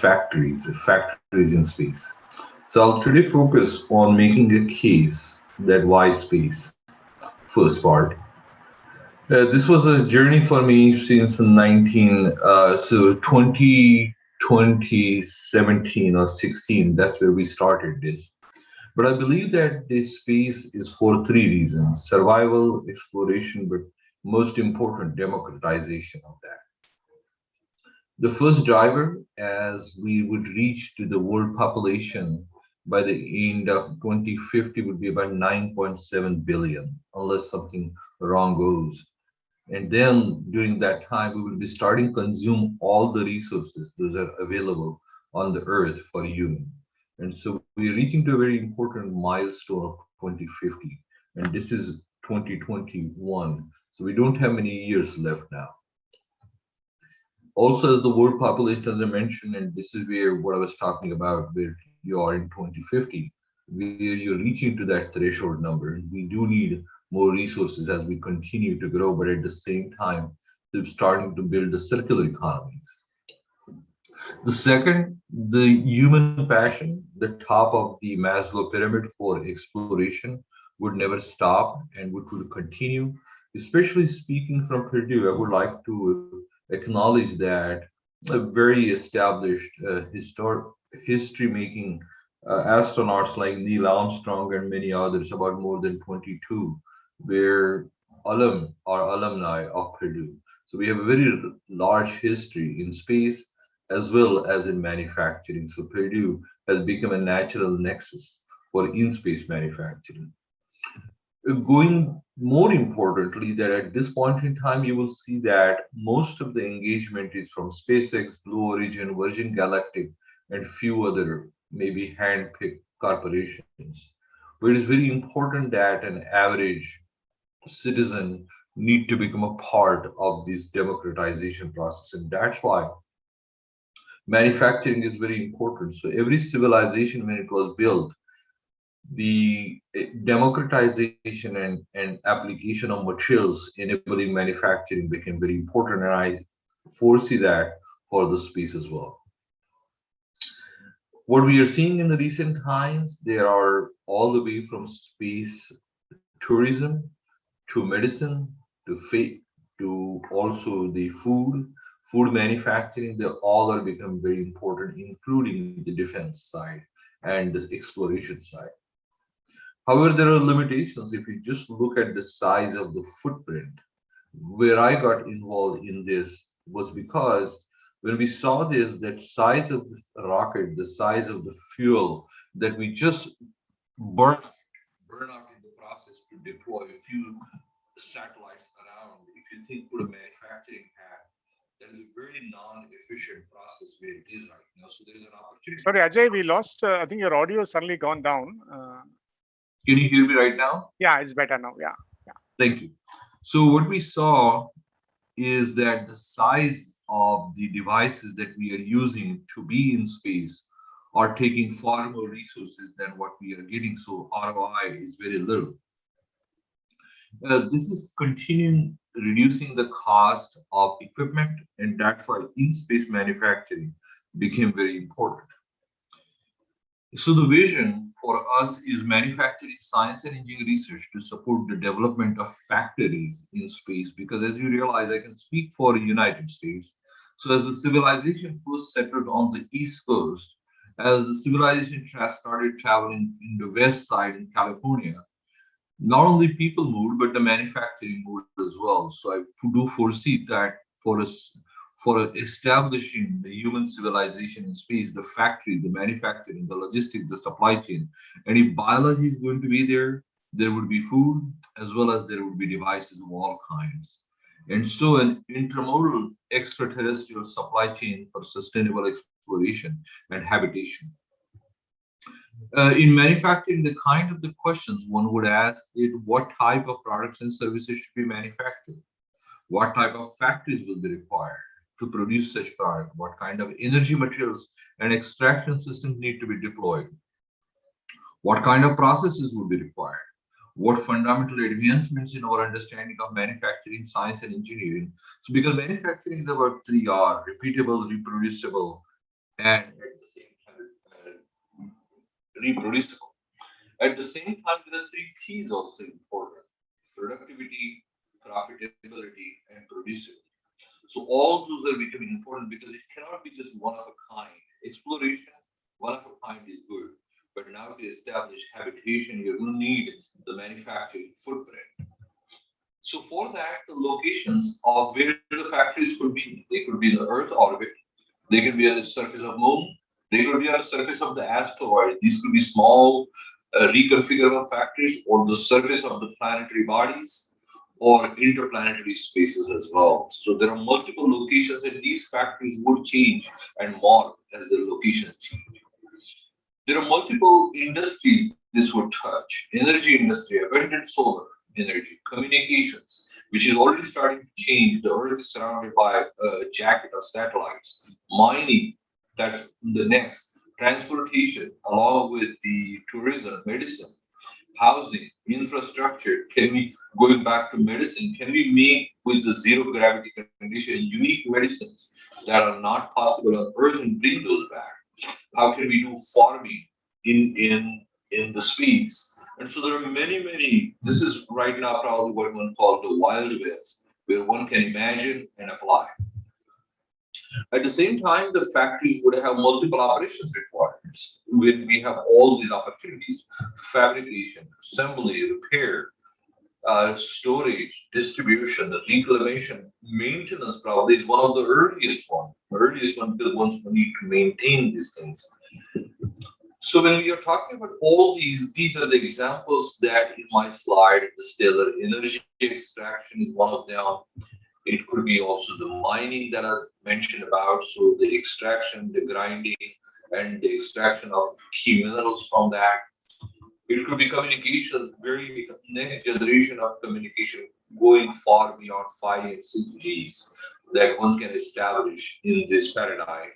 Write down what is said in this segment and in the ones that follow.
factories in space. So I'll today focus on making a case that why space, first part. This was a journey for me since 2017 or 16. That's where we started this. But I believe that this space is for three reasons: survival, exploration, but most important, democratization of that. The first driver, as we would reach to the world population by the end of 2050, would be about 9.7 billion, unless something wrong goes. And then during that time, we will be starting to consume all the resources those are available on the earth for human. And so we're reaching to a very important milestone of 2050. And this is 2021. So we don't have many years left now. Also, as the world population, as I mentioned, and this is where what I was talking about, where you are in 2050, where you're reaching to that threshold number. We do need more resources as we continue to grow, but at the same time, we're starting to build the circular economies. The second, the human passion, the top of the Maslow pyramid for exploration, would never stop and would continue. Especially speaking from Purdue, I would like to acknowledge that a very established history making astronauts like Neil Armstrong and many others, about more than 22, were alumni of Purdue. So we have a very large history in space as well as in manufacturing. So Purdue has become a natural nexus for in-space manufacturing. Going more importantly, that at this point in time, you will see that most of the engagement is from SpaceX, Blue Origin, Virgin Galactic, and few other maybe hand-picked corporations. But it is very important that an average citizen need to become a part of this democratization process, and that's why manufacturing is very important. So every civilization, when it was built, the democratization and application of materials enabling manufacturing became very important, and I foresee that for the space as well. What we are seeing in the recent times, there are all the way from space tourism to medicine to faith to also the food manufacturing. They all are become very important, including the defense side and the exploration side. However, there are limitations. If you just look at the size of the footprint, where I got involved in this was because when we saw this, that size of the rocket, the size of the fuel that we just burn, burn out in the process to deploy a few satellites around, if you think put a manufacturing hat, that is a very non-efficient process where it is right now. So there is an opportunity. Sorry, Ajay, we lost. I think your audio has suddenly gone down. Can you hear me right now? Yeah, it's better now. Yeah. Thank you. So what we saw is that the size of the devices that we are using to be in space are taking far more resources than what we are getting. So ROI is very little. This is continuing reducing the cost of equipment, and that's why in-space manufacturing became very important. So the vision for us is manufacturing science and engineering research to support the development of factories in space, because as you realize, I can speak for the United States. So as the civilization first settled on the East Coast, as the civilization started traveling in the West side in California, not only people moved, but the manufacturing moved as well. So I do foresee that for us, for establishing the human civilization in space, the factory, the manufacturing, the logistics, the supply chain, and if biology is going to be there, there would be food as well as there would be devices of all kinds. And so an intermodal extraterrestrial supply chain for sustainable exploration and habitation. In manufacturing, the kind of the questions one would ask is what type of products and services should be manufactured? What type of factories will be required to produce such product? What kind of energy materials and extraction systems need to be deployed? What kind of processes would be required? What fundamental advancements in our understanding of manufacturing, science, and engineering? So because manufacturing is about 3R: repeatable, reproducible, and at the same time reproducible. At the same time, there are three P's also important: productivity, profitability, and producibility. So all those are becoming important because it cannot be just one of a kind. Exploration, one of a kind is good, but now to establish habitation, you're going to need the manufacturing footprint. So for that, the locations of where the factories could be, they could be in the Earth orbit, they could be on the surface of Moon, they could be on the surface of the asteroid. These could be small reconfigurable factories or the surface of the planetary bodies or interplanetary spaces as well. So there are multiple locations and these factories would change and morph as the locations change. There are multiple industries this would touch: energy industry, abundant solar energy, communications, which is already starting to change. The Earth is surrounded by a jacket of satellites. Mining, that's the next. Transportation, along with the tourism, medicine, housing, infrastructure. Can we, going back to medicine, can we make with the zero gravity condition unique medicines that are not possible on Earth and bring those back? How can we do farming in the space? And so there are many. This is right now probably what one calls the wild west, where one can imagine and apply. At the same time, the factories would have multiple operations requirements. When we have all these opportunities: fabrication, assembly, repair, storage, distribution, reclamation, maintenance probably is one of the earliest one because ones who need to maintain these things. So when we are talking about all these are the examples that in my slide. The stellar energy extraction is one of them. It could be also the mining that I mentioned about. So the extraction, the grinding, and the extraction of key minerals from that. It could be communications, very next generation of communication going far beyond 5 and 6Gs that one can establish in this paradigm.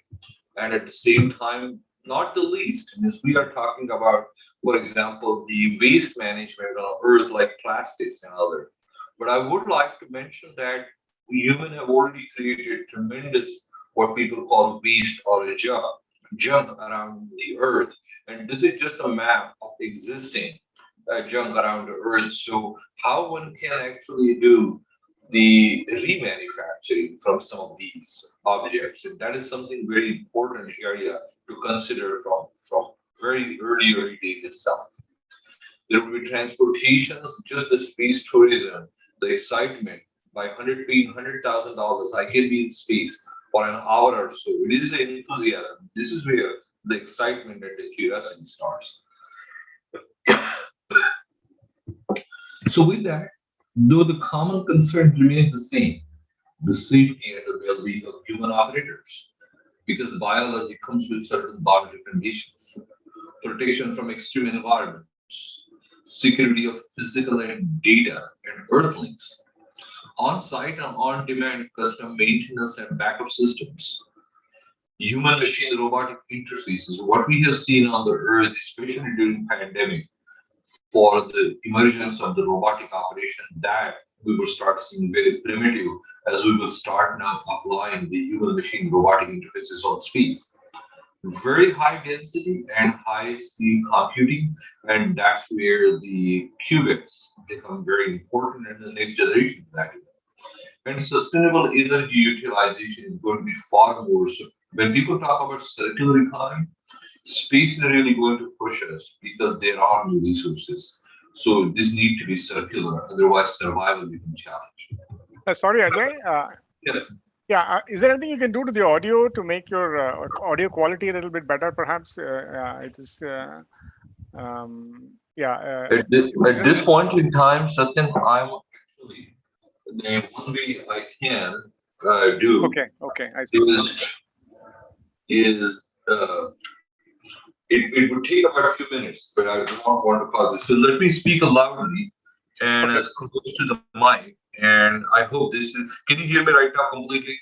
And at the same time, not the least, as we are talking about, for example, the waste management on Earth, like plastics and other. But I would like to mention that humans have already created tremendous what people call waste or a junk around the Earth. And this is just a map of existing junk around the Earth. So how one can actually do the remanufacturing from some of these objects, and that is something very important area to consider from very early days itself. There will be transportations, just the space tourism, the excitement. By 100 paying $100,000, I can be in space for an hour or so. It is an enthusiasm. This is where the excitement and the curiosity starts. So with that, though the common concern remains the same, the safety and the well-being of human operators, because biology comes with certain boundary conditions: protection from extreme environments, security of physical and data and earthlings, on-site and on-demand custom maintenance and backup systems, human-machine robotic interfaces. What we have seen on the Earth, especially during pandemic, for the emergence of the robotic operation, that we will start seeing very primitive as we will start now applying the human machine robotic interfaces on space. Very high density and high speed computing, and that's where the qubits become very important in the next generation of that. And sustainable energy utilization is going to be far more so. When people talk about circular economy, space is really going to push us because there are new resources. So this need to be circular, otherwise survival becomes challenged. Sorry, Ajay. Yes. Yeah, is there anything you can do to the audio to make your audio quality a little bit better, perhaps? It is, yeah. At this point in time, Satyan, I'm actually, the one way I can do Okay, I see. is it would take about a few minutes, but I don't want to cause this. So let me speak loudly and Okay. as close to the mic. And I hope this is. Can you hear me right now completely?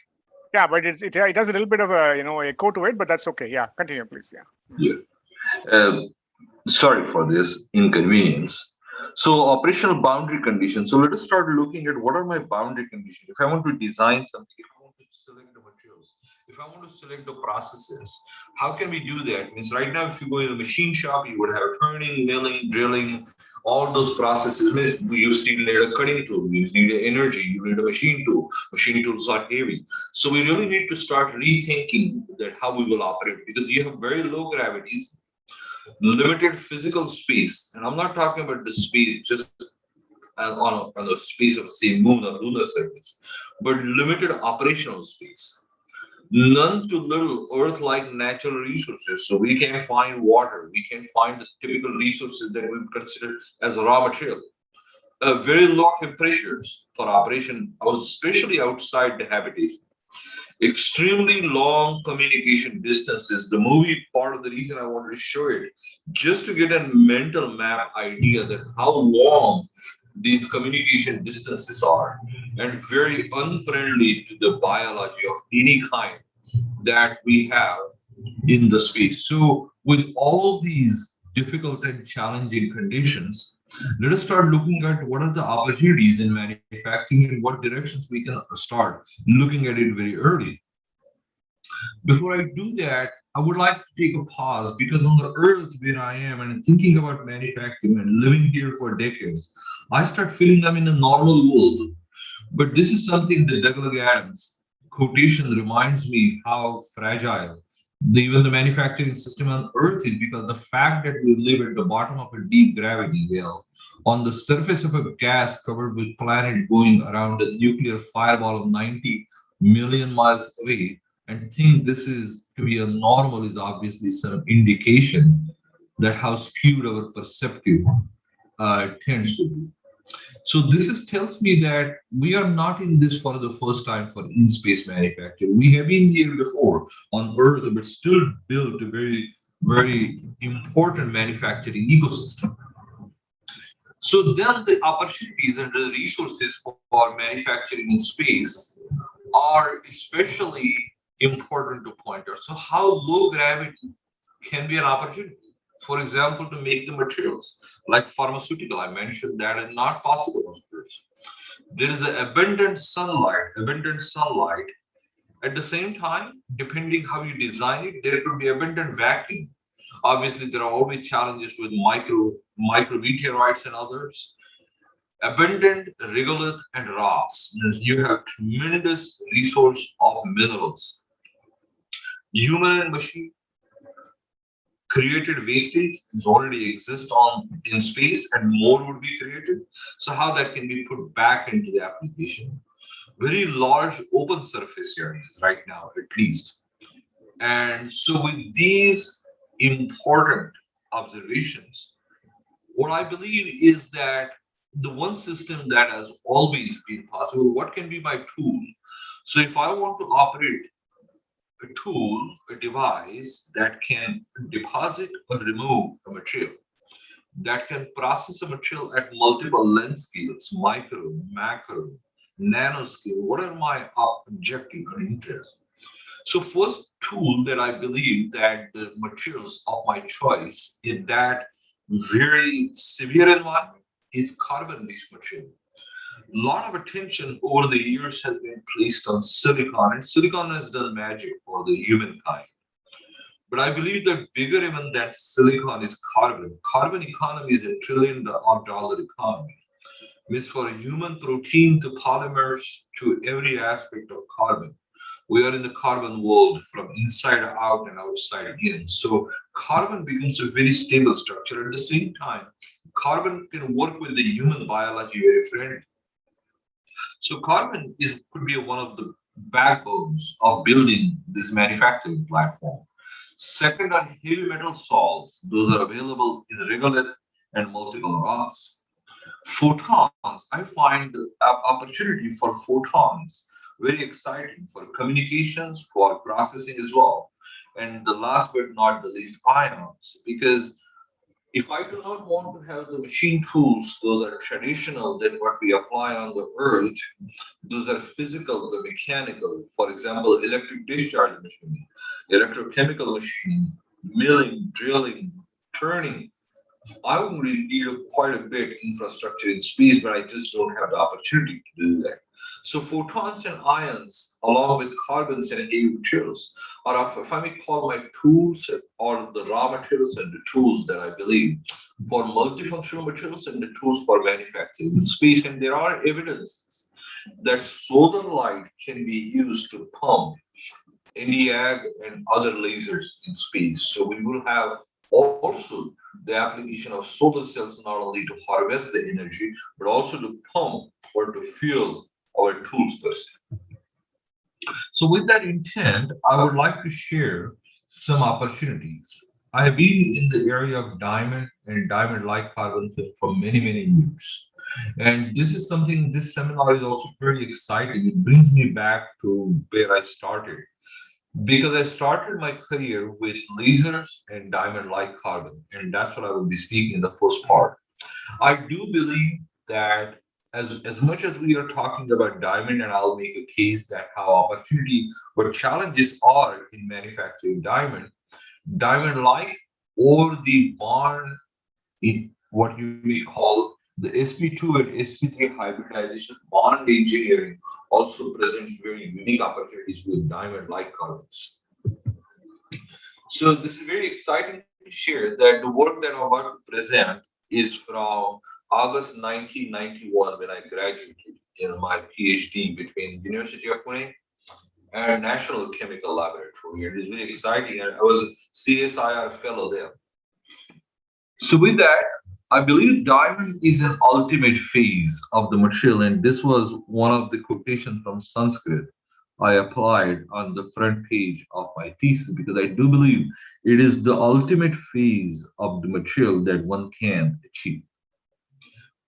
Yeah, but it has a little bit of a echo to it, but that's okay. Yeah, continue, please. Yeah. Sorry for this inconvenience. So operational boundary conditions. So let us start looking at what are my boundary conditions. If I want to design something, if I want to select the materials, If I want to select the processes, how can we do that? Means right now, if you go in a machine shop, you would have turning, milling, drilling, all those processes. Means you still need a cutting tool, you need energy, you need a machine tool. Machine tools are heavy. So we really need to start rethinking that how we will operate, because you have very low gravities, limited physical space, and I'm not talking about the space just on the space of say moon or lunar surface, but limited operational space. None too little Earth-like natural resources. So we can find water, we can find the typical resources that we would consider as raw material. Very low temperatures for operation, especially outside the habitation. Extremely long communication distances. The movie, part of the reason I wanted to show it, just to get a mental map idea that how long these communication distances are, and very unfriendly to the biology of any kind that we have in the space. So, with all these difficult and challenging conditions, let us start looking at what are the opportunities in manufacturing and what directions we can start looking at it very early. Before I do that, I would like to take a pause because on the earth where I am and thinking about manufacturing and living here for decades, I start feeling I'm in a normal world. But this is something that Douglas Adams quotation reminds me how fragile even the manufacturing system on Earth is, because the fact that we live at the bottom of a deep gravity well, on the surface of a gas covered with planet going around a nuclear fireball of 90 million miles away, and think this is to be a normal is obviously some indication that how skewed our perceptive tends to be. So this is, tells me that we are not in this for the first time for in-space manufacturing. We have been here before on Earth, but still built a very, very important manufacturing ecosystem. So then the opportunities and the resources for manufacturing in space are especially important to point out. So how low gravity can be an opportunity. For example, to make the materials like pharmaceutical, I mentioned that is not possible on Earth. There is abundant sunlight, abundant sunlight. At the same time, depending how you design it, there could be abundant vacuum. Obviously, there are always challenges with micrometeorites and others. Abundant regolith and rocks means you have tremendous resource of minerals. Human and machine created wastage is already exist on in space and more would be created. So how that can be put back into the application? Very large open surface areas right now, at least. And so with these important observations, what I believe is that the one system that has always been possible, what can be my tool? So if I want to operate a tool, a device that can deposit or remove a material, that can process a material at multiple length scales, micro, macro, nano scale. What are my objective or interest? So first tool that I believe that the materials of my choice in that very severe environment is carbon-based material. A lot of attention over the years has been placed on silicon, and silicon has done magic for the humankind. But I believe that bigger even than silicon is carbon. Carbon economy is a $1 trillion economy. Means for human protein to polymers to every aspect of carbon. We are in the carbon world from inside out and outside in. So carbon becomes a very stable structure. At the same time, carbon can work with the human biology very friendly. So carbon is could be one of the backbones of building this manufacturing platform. Second are heavy metal salts. Those are available in regolith and multiple rocks. Photons, I find the opportunity for photons very exciting for communications, for processing as well. And the last but not the least, ions, because if I do not want to have the machine tools, those are traditional, then what we apply on the earth, those are physical, the mechanical. For example, electric discharge machining, electrochemical machining, milling, drilling, turning. I would really need quite a bit infrastructure in space, but I just don't have the opportunity to do that. So photons and ions, along with carbons and heavy materials, are, if I may call, my tools or the raw materials and the tools that I believe for multifunctional materials and the tools for manufacturing in space. And there are evidences that solar light can be used to pump NDAG and other lasers in space. So we will have also the application of solar cells not only to harvest the energy, but also to pump or to fuel our tools per se. So with that intent, I would like to share some opportunities. I have been in the area of diamond and diamond-like carbon film for many, many years. And this is something, this seminar is also very exciting. It brings me back to where I started because I started my career with lasers and diamond light carbon, and that's what I will be speaking in the first part. I do believe that as much as we are talking about diamond, and I'll make a case that how opportunity or challenges are in manufacturing diamond light or the bond in what you may call the sp2 and sp3 hybridization bond engineering also presents very unique opportunities with diamond like carbons. So this is very exciting to share that the work that I'm about to present is from August 1991 when I graduated in my PhD between University of Pune and National Chemical Laboratory. It is really exciting. And I was a CSIR fellow there. So with that, I believe diamond is an ultimate phase of the material, and this was one of the quotations from Sanskrit I applied on the front page of my thesis because I do believe it is the ultimate phase of the material that one can achieve.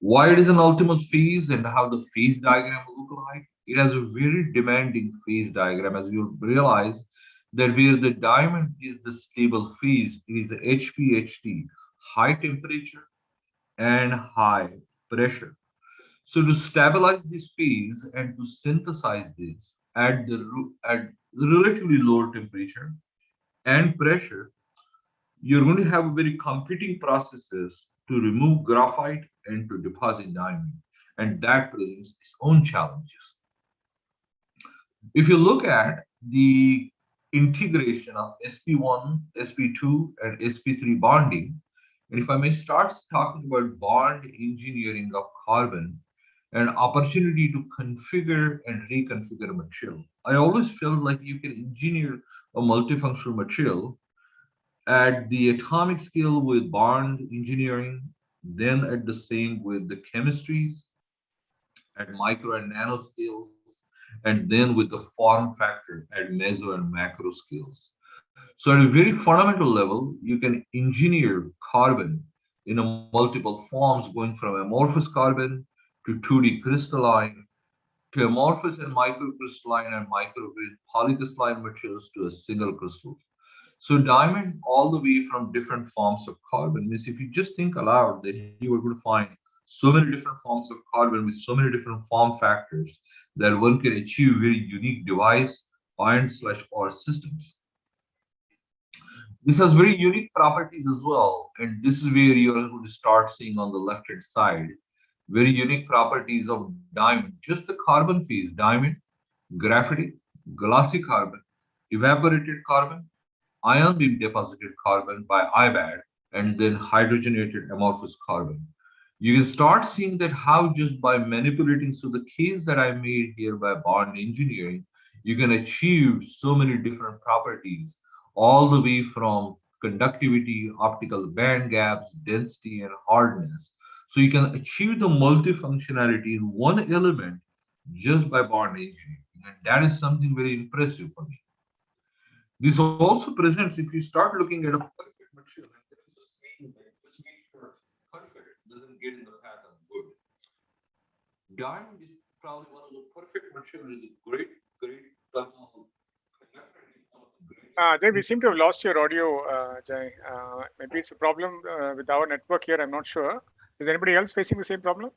Why it is an ultimate phase and how the phase diagram look like? It has a very demanding phase diagram, as you realize that where the diamond is the stable phase, it is the HPHT, high temperature and high pressure. So to stabilize this phase and to synthesize this at relatively lower temperature and pressure, you're going to have very competing processes to remove graphite and to deposit diamond, and that presents its own challenges. If you look at the integration of sp1, sp2, and sp3 bonding, and if I may start talking about bond engineering of carbon, an opportunity to configure and reconfigure material. I always felt like you can engineer a multifunctional material at the atomic scale with bond engineering, then at the same with the chemistries at micro and nano scales, and then with the form factor at meso and macro scales. So at a very fundamental level, you can engineer carbon in a multiple forms going from amorphous carbon to 2D crystalline to amorphous and microcrystalline and microgreen polycrystalline materials to a single crystal. So diamond all the way from different forms of carbon means if you just think aloud, then you are going to find so many different forms of carbon with so many different form factors that one can achieve very unique device and slash or systems. This has very unique properties as well, and this is where you are going to start seeing on the left hand side very unique properties of diamond. Just the carbon phase, diamond, graphitic, glossy carbon, evaporated carbon, ion beam deposited carbon by IBAD, and then hydrogenated amorphous carbon. You can start seeing that how just by manipulating, so the case that I made here by bond engineering, you can achieve so many different properties, all the way from conductivity, optical band gaps, density, and hardness. So you can achieve the multifunctionality in one element just by bond engineering. And that is something very impressive for me. This also presents, if you start looking at a perfect material, and there is a saying that just make sure perfect doesn't get in the path of good. Diamond is probably one of the perfect materials, is a great, great thermal conductor. It's one of the greatest Jay, we unique. seem to have lost your audio, Jay. Maybe it's a problem with our network here. I'm not sure. Is anybody else facing the same problem?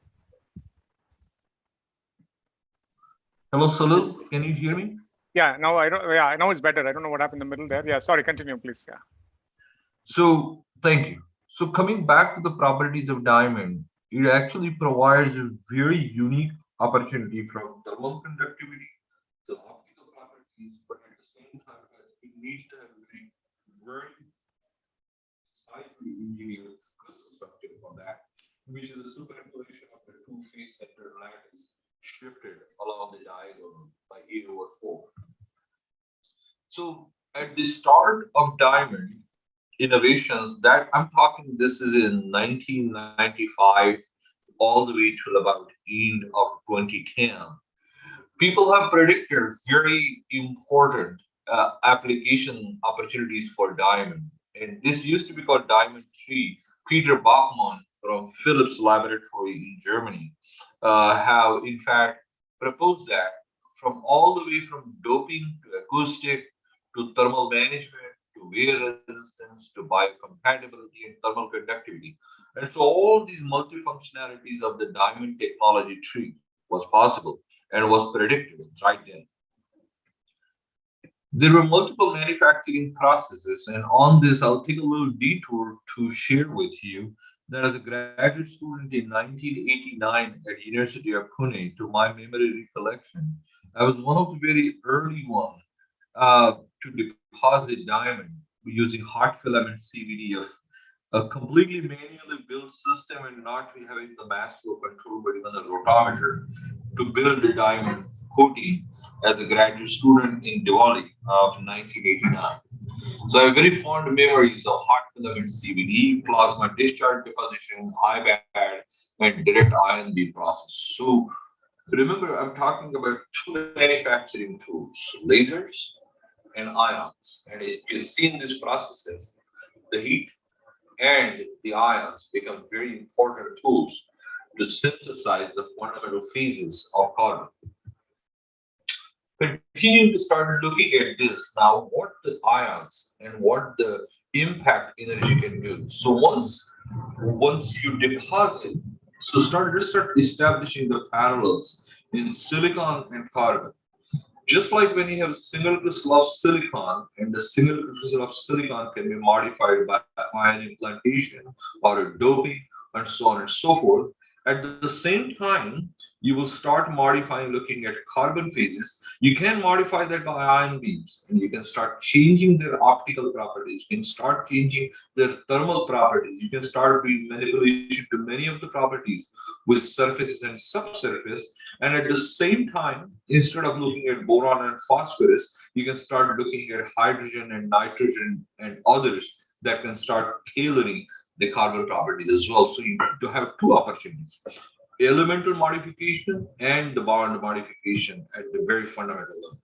Hello, Salil, can you hear me? Yeah, now I don't. Yeah, now it's better. I don't know what happened in the middle there. Yeah, sorry. Continue, please. Yeah. So, thank you. So, coming back to the properties of diamond, it actually provides a very unique opportunity from thermal conductivity to optical properties, but at the same time, it needs to have very precisely engineered crystal structure for that, which is a superimposition of the two-phase center lattice shifted along the diagonal by 8/4. So at the start of diamond innovations, that I'm talking, this is in 1995 all the way till about end of 2010. People have predicted very important application opportunities for diamond. And this used to be called Diamond Tree. Peter Bachmann from Philips Laboratory in Germany have, in fact, proposed that from all the way from doping to acoustic to thermal management to wear resistance to biocompatibility and thermal conductivity. And so all these multifunctionalities of the diamond technology tree was possible and was predicted right then. There were multiple manufacturing processes, and on this, I'll take a little detour to share with you that as a graduate student in 1989 at University of Pune, to my memory recollection, I was one of the very early ones to deposit diamond using hot filament CVD of a completely manually built system and not having the mass flow control, but even the rotometer to build the diamond coating as a graduate student in Diwali of 1989. So I have very fond memories of hot filament CVD, plasma discharge deposition, IBAD, and direct ion beam process. So remember, I'm talking about two manufacturing tools, lasers and ions. And as you can see in these processes, the heat and the ions become very important tools to synthesize the fundamental phases of carbon. Continuing to start looking at this now, what the ions and what the impact energy can do. So once you deposit, so start establishing the parallels in silicon and carbon. Just like when you have a single crystal of silicon, and the single crystal of silicon can be modified by ion implantation or a doping and so on and so forth. At the same time, you will start modifying looking at carbon phases. You can modify that by ion beams, and you can start changing their optical properties. You can start changing their thermal properties. You can start doing manipulation to many of the properties with surfaces and subsurface. And at the same time, instead of looking at boron and phosphorus, you can start looking at hydrogen and nitrogen and others that can start tailoring the carbon properties as well. So you need to have two opportunities, elemental modification and the bond modification at the very fundamental level.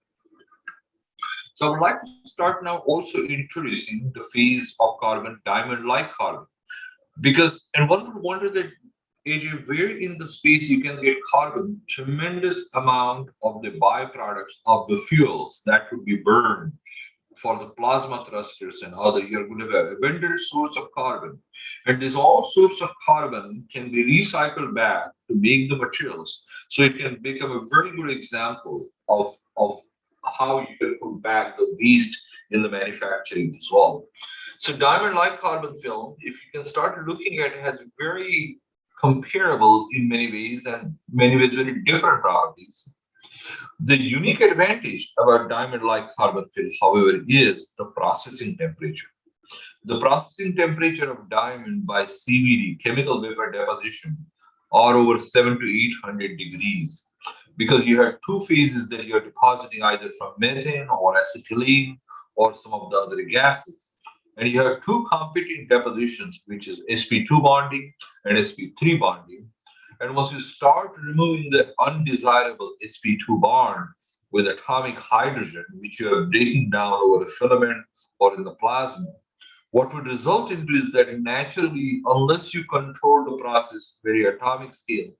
So I would like to start now also introducing the phase of carbon, diamond-like carbon. Because, and one would wonder that, AJ, where in the space you can get carbon, tremendous amount of the byproducts of the fuels that would be burned for the plasma thrusters and other, you're going to have a abundant source of carbon. And this all source of carbon can be recycled back to make the materials. So it can become a very good example of how you can put back the waste in the manufacturing as well. So diamond-like carbon film, if you can start looking at it, has very comparable in many ways and many ways very different properties. The unique advantage about diamond-like carbon film, however, is the processing temperature. The processing temperature of diamond by CVD, chemical vapor deposition, are over 700 to 800 degrees, because you have two phases that you're depositing either from methane or acetylene or some of the other gases. And you have two competing depositions, which is sp2 bonding and sp3 bonding. And once you start removing the undesirable sp2 bond with atomic hydrogen, which you are breaking down over a filament or in the plasma, what would result into is that naturally, unless you control the process very atomic scale,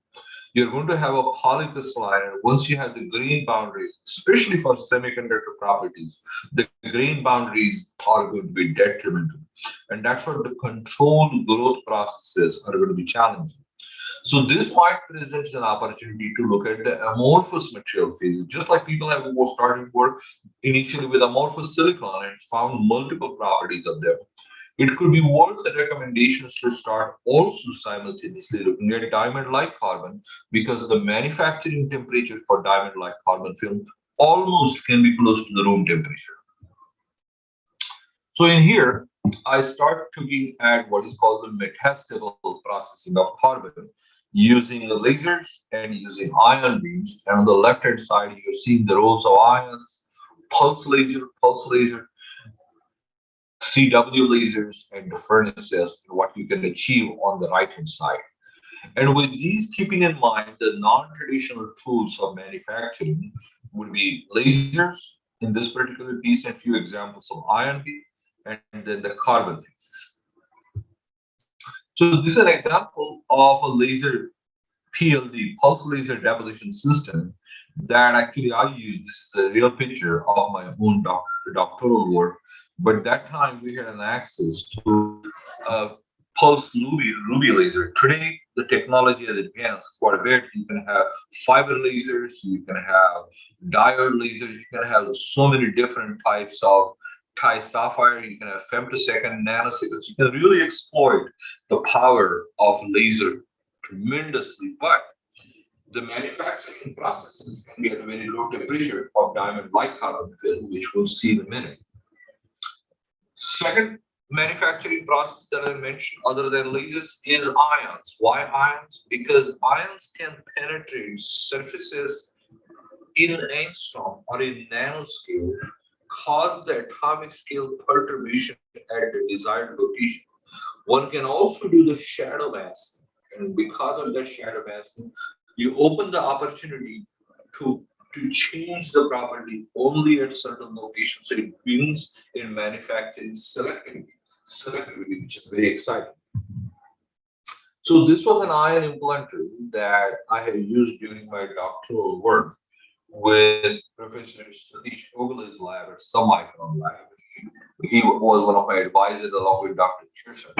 you're going to have a polycrystalline. And once you have the grain boundaries, especially for semiconductor properties, the grain boundaries are going to be detrimental. And that's what the controlled growth processes are going to be challenging. So this might present an opportunity to look at the amorphous material phase, just like people have started work initially with amorphous silicon and found multiple properties of them. It could be worth the recommendations to start also simultaneously looking at diamond-like carbon because the manufacturing temperature for diamond-like carbon film almost can be close to the room temperature. So in here, I start looking at what is called the metastable processing of carbon using lasers and using ion beams. And on the left-hand side, you're seeing the roles of ions, pulse laser, CW lasers, and the furnaces, and what you can achieve on the right-hand side. And with these, keeping in mind the non-traditional tools of manufacturing would be lasers in this particular piece, and a few examples of ion beam, and then the carbon pieces. So this is an example of a laser PLD, pulse laser deposition system that actually I use. This is a real picture of my own doctoral work. But that time we had an access to pulse ruby laser. Today, the technology has advanced quite a bit. You can have fiber lasers, you can have diode lasers, you can have so many different types of Ti sapphire, you can have femtosecond, nanoseconds. You can really exploit the power of laser tremendously, but the manufacturing processes can be at a very low temperature of diamond-like carbon film, which we'll see in a minute. Second manufacturing process that I mentioned, other than lasers, is ions. Why ions? Because ions can penetrate surfaces in angstrom or in nanoscale, cause the atomic scale perturbation at the desired location. One can also do the shadow masking, and because of that shadow masking, you open the opportunity to to change the property only at certain locations. So it brings in manufacturing selectivity, which is very exciting. So this was an ion implanter that I had used during my doctoral work with Professor Satish Ogle's lab at Micron Lab. He was one of my advisors along with Dr. Kirsten.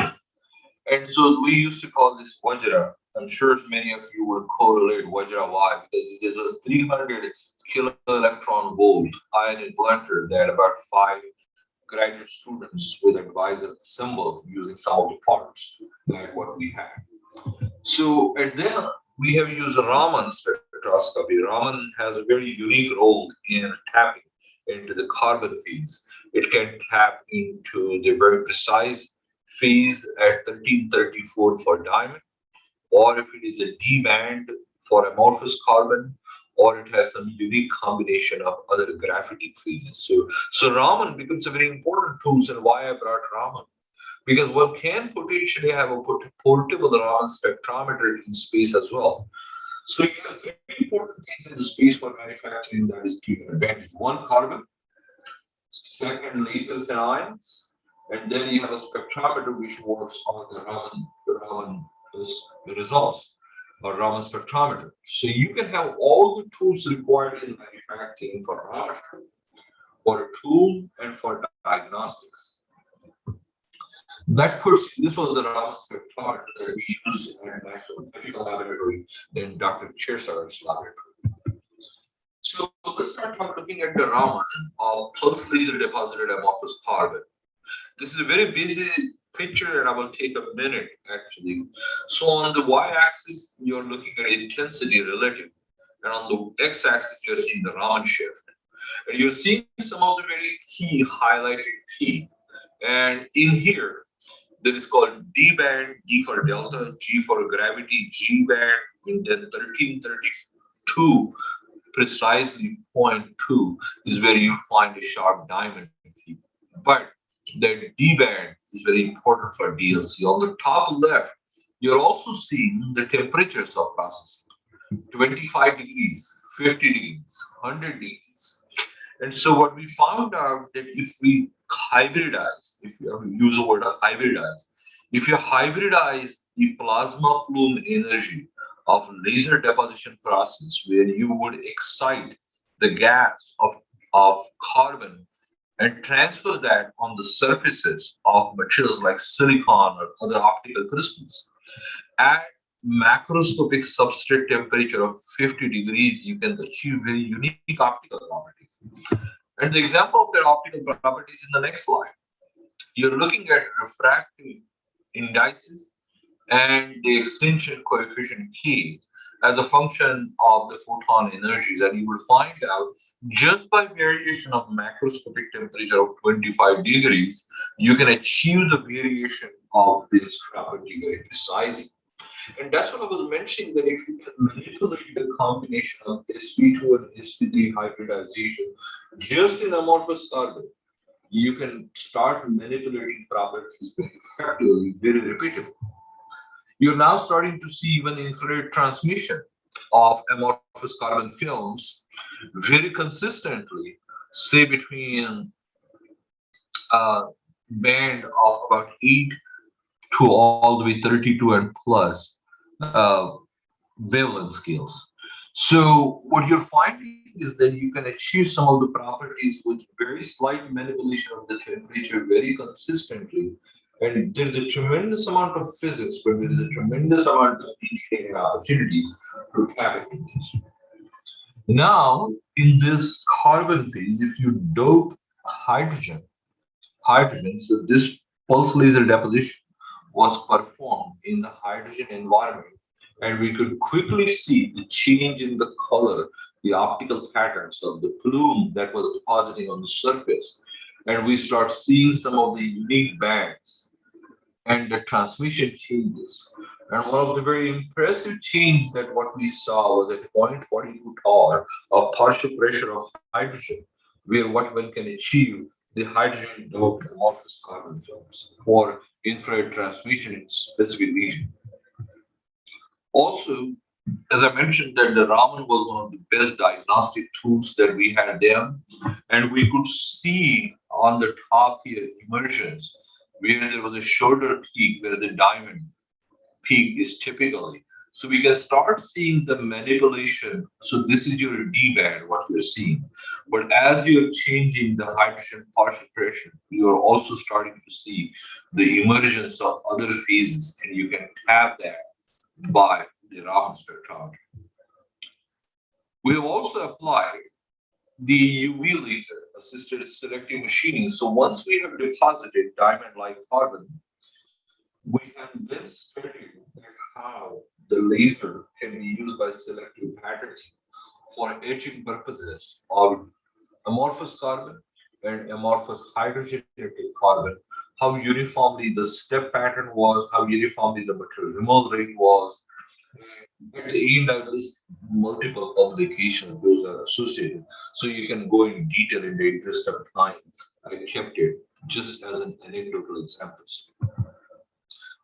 And so we used to call this Vajra. I'm sure many of you would correlate Vajra why, because it is a 300 kilo electron volt ion implanter that about 5 graduate students with advisor assembled using some of the parts like what we had. So, and then we have used Raman spectroscopy. Raman has a very unique role in tapping into the carbon phase. It can tap into the very precise phase at 1334 for diamond, or if it is a D band for amorphous carbon, or it has some unique combination of other graphitic phases. So Raman becomes a very important tool, and why I brought Raman. Because one can potentially have a portable Raman spectrometer in space as well. So you have three important things in the space for manufacturing that is key advantage. One, carbon. Second, lasers and ions. And then you have a spectrometer which works on the Raman results or Raman spectrometer. So you can have all the tools required in manufacturing for Raman, for a tool, and for diagnostics. This was the Raman spectrometer that we use in our National Chemical Laboratory in Dr. Chersar's laboratory. So let's start looking at the Raman of pulse laser deposited amorphous carbon. This is a very busy picture and I will take a minute actually. So on the y-axis, you're looking at intensity relative. And on the x-axis, you're seeing the Raman shift. And you're seeing some of the very key highlighted key. And in here, that is called D band, D for delta, G for gravity, G band, and then 1332, precisely 0.2 is where you find a sharp diamond. But the D band is very important for DLC. On the top left, you're also seeing the temperatures of processing, 25 degrees, 50 degrees, 100 degrees. And so what we found out that if we hybridize, if you use the word hybridize, if you hybridize the plasma plume energy of laser deposition process, where you would excite the gas of carbon and transfer that on the surfaces of materials like silicon or other optical crystals, at macroscopic substrate temperature of 50 degrees, you can achieve very unique optical properties. And the example of their optical properties in the next slide. You're looking at refractive indices and the extinction coefficient K as a function of the photon energies. And you will find out just by variation of macroscopic temperature of 25 degrees, you can achieve the variation of this property very precisely. And that's what I was mentioning that if you can manipulate the combination of sp2 and sp3 hybridization just in amorphous carbon, you can start manipulating properties very effectively, very repeatedly. You're now starting to see even infrared transmission of amorphous carbon films very consistently, say between a band of about 8 to all the way 32 and plus uh, wavelength scales. So what you're finding is that you can achieve some of the properties with very slight manipulation of the temperature very consistently. And there's a tremendous amount of physics, but there is a tremendous amount of engineering opportunities to tap into this. Now, in this carbon phase, if you dope hydrogen, so this pulse laser deposition was performed in the hydrogen environment, and we could quickly see the change in the color, the optical patterns of the plume that was depositing on the surface. And we start seeing some of the unique bands and the transmission changes. And one of the very impressive change that what we saw was at 0.42 torr of partial pressure of hydrogen, where what one can achieve the hydrogen doped amorphous carbon films for infrared transmission in specific region. Also, as I mentioned, that the Raman was one of the best diagnostic tools that we had there, and we could see on the top here immersions where there was a shorter peak where the diamond peak is typically. So we can start seeing the manipulation. So this is your D band, what we're seeing. But as you're changing the hydrogen partial pressure, you are also starting to see the emergence of other phases, and you can tap that by the Raman spectrometry. We have also applied the UV laser assisted selective machining. So once we have deposited diamond-like carbon, we can then study how the laser can be used by selective patterning for etching purposes of amorphous carbon and amorphous hydrogenated carbon, how uniformly the step pattern was, how uniformly the material removal rate was. At the end, I list multiple publications, those are associated. So you can go in detail in the interest of time. I kept it just as an anecdotal example.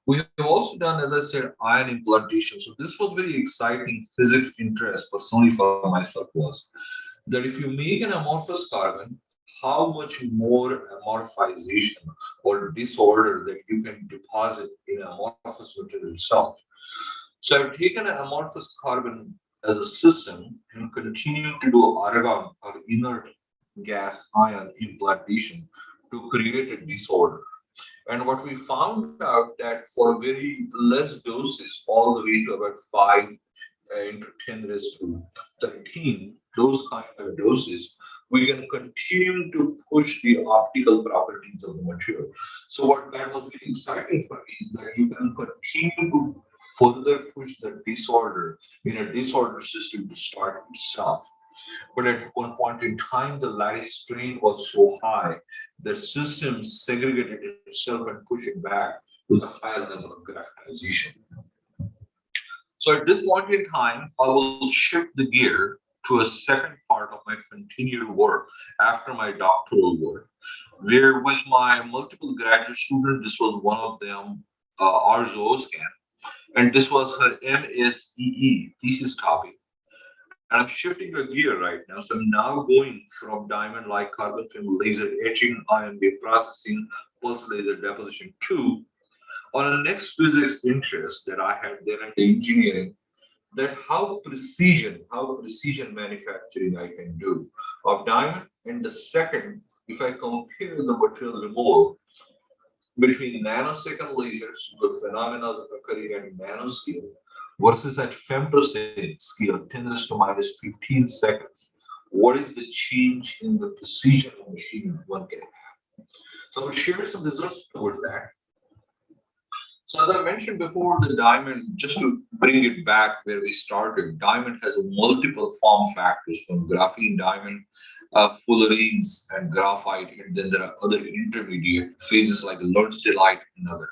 We have also done, as I said, ion implantation. So this was very exciting physics interest personally for myself was that if you make an amorphous carbon, how much more amorphization or disorder that you can deposit in an amorphous material itself. So I've taken an amorphous carbon as a system and continue to do argon or inert gas ion implantation to create a disorder. And what we found out that for very less doses, all the way to about 5 into 10 raised to 13, those kind of doses, we can continue to push the optical properties of the material. So what that was very exciting for me is that you can continue to further push the disorder in a disorder system to start itself. But at one point in time, the lattice strain was so high that system segregated itself and pushed it back to the higher level of graphitization. So at this point in time, I will shift the gear to a second part of my continued work after my doctoral work, where with my multiple graduate students, this was one of them, Arzu Ozcan, and this was her MSEE thesis topic. And I'm shifting a gear right now. So I'm now going from diamond-like carbon film laser etching, ion beam processing, pulse laser deposition to on a next physics interest that I had there in engineering, that how precision manufacturing I can do of diamond. And the second, if I compare the material removal between nanosecond lasers, the phenomena occurring at nanoscale, versus at femtosecond scale, 10 raised to minus 15 seconds, what is the change in the precision of machining one can have? So I will share some results towards that. So as I mentioned before, the diamond, just to bring it back where we started, diamond has multiple form factors from graphene diamond, fullerenes and graphite, and then there are other intermediate phases like leuctite and other.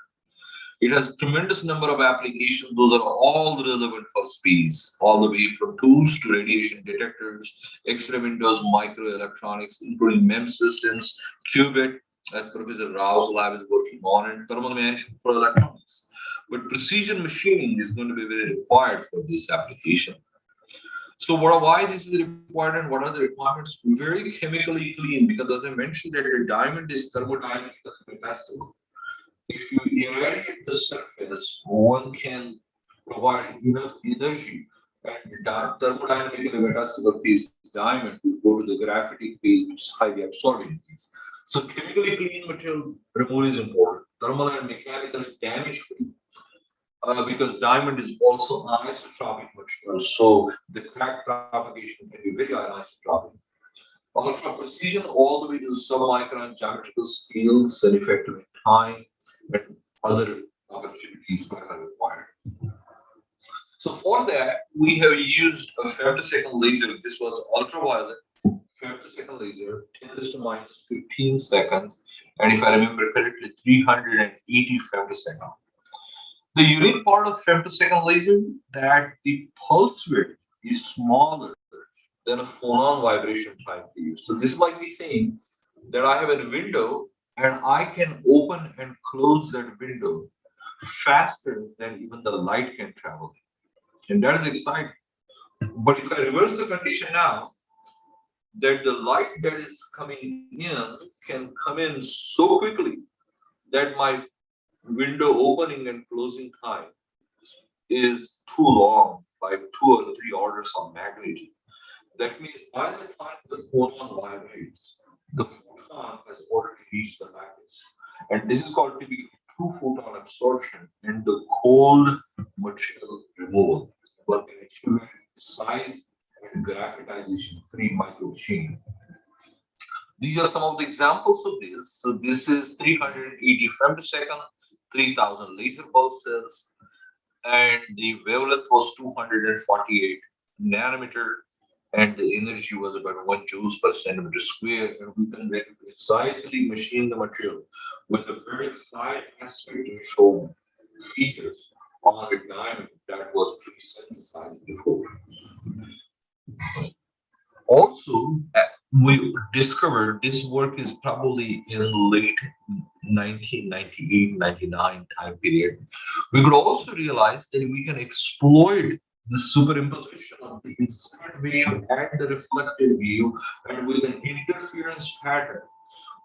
It has a tremendous number of applications. Those are all relevant for space, all the way from tools to radiation detectors, X-ray windows, microelectronics, including MEM systems, qubit, as Professor Rao's lab is working on, and thermal management for electronics. But precision machining is going to be very required for this application. So why this is required and what are the requirements? Very chemically clean, because as I mentioned that a diamond is thermodynamically compatible. If you irradiate the surface, one can provide enough energy and thermodynamically metastable phase diamond to go to the graphitic phase, which is highly absorbing phase. So chemically clean material removal is important. Thermal and mechanical damage free. Because diamond is also anisotropic material, so the crack propagation can be very anisotropic. Ultra precision all the way to submicron geometrical scales and effective time and other opportunities that are required. So for that, we have used a femtosecond laser. This was ultraviolet femtosecond laser, 10 to the minus 15 seconds, and if I remember correctly, 380 femtosecond. The unique part of femtosecond laser that the pulse width is smaller than a phonon vibration time period. So this is like me saying that I have a window and I can open and close that window faster than even the light can travel. And that is exciting. But if I reverse the condition now, that the light that is coming in can come in so quickly that my window opening and closing time is too long, by 2 or 3 orders of magnitude. That means by the time the photon vibrates, the photon has already reached the lattice. And this is called typically two photon absorption and the cold material removal. One can achieve size and graphitization free micromachining. These are some of the examples of this. So this is 380 femtosecond, 3000 laser pulses, and the wavelength was 248 nanometer, and the energy was about 1 joules per centimeter square, and we can very precisely machine the material with a very high aspect ratio features on a diamond that was pre-synthesized before. Also, we discovered this work is probably in late 1998, 99 time period. We could also realize that we can exploit the superimposition of the incident wave and the reflected wave, and with an interference pattern,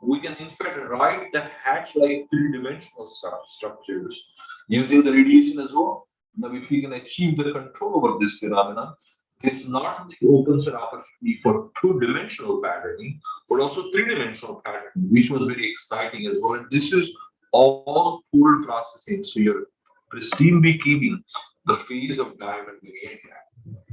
we can in fact write the hatch-like three-dimensional structures using the radiation as well. Now, if we can achieve the control over this phenomenon, this not only opens an opportunity for two-dimensional patterning, but also three-dimensional patterning, which was very exciting as well. And this is all cold processing, so you're pristine beekeeping the phase of diamond being intact.